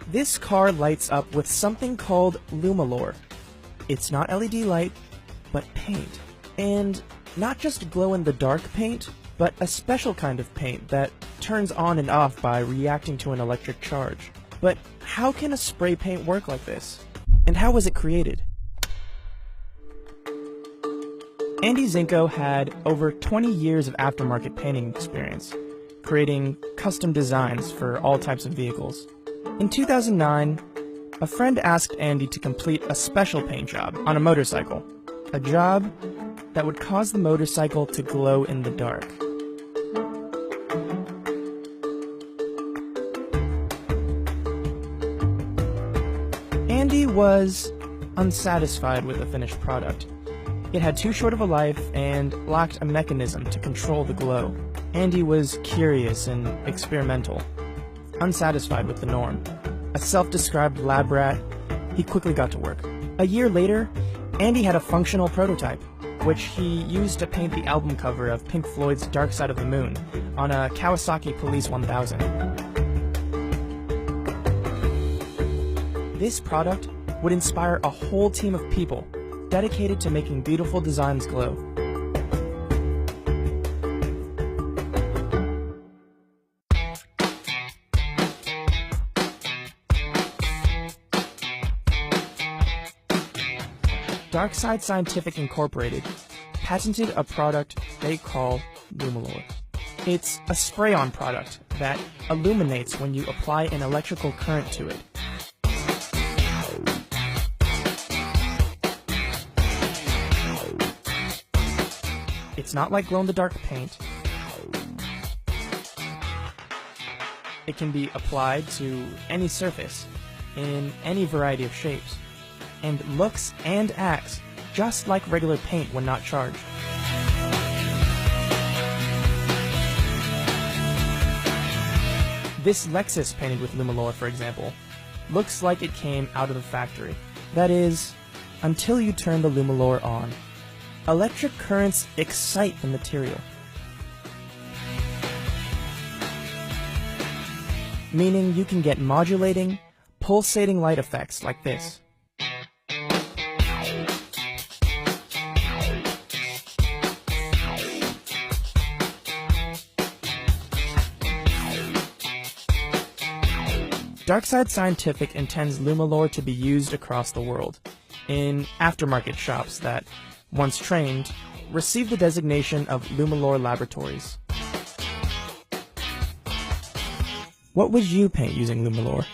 This car lights up with something called LumiLor. It's not LED light, but paint. And not just glow-in-the-dark paint, but a special kind of paint that turns on and off by reacting to an electric charge. But how can a spray paint work like this? And how was it created? Andy Zinko had over 20 years of aftermarket painting experience, creating custom designs for all types of vehicles. In 2009, a friend asked Andy to complete a special paint job on a motorcycle, a job that would cause the motorcycle to glow in the dark. Andy was unsatisfied with the finished product. It had too short of a life and lacked a mechanism to control the glow. Andy was curious and experimental, unsatisfied with the norm. A self-described lab rat, he quickly got to work. A year later, Andy had a functional prototype, which he used to paint the album cover of Pink Floyd's Dark Side of the Moon on a Kawasaki Police 1000. This product would inspire a whole team of people dedicated to making beautiful designs glow. Darkside Scientific Incorporated patented a product they call LumiLor. It's a spray-on product that illuminates when you apply an electrical current to it. It's not like glow-in-the-dark paint. It can be applied to any surface, in any variety of shapes, and looks and acts just like regular paint when not charged. This Lexus painted with LumiLor, for example, looks like it came out of the factory. That is, until you turn the LumiLor on. Electric currents excite the material, meaning you can get modulating, pulsating light effects like this. Darkside Scientific intends LumiLor to be used across the world, in aftermarket shops that, once trained, receive the designation of LumiLor Laboratories. What would you paint using LumiLor?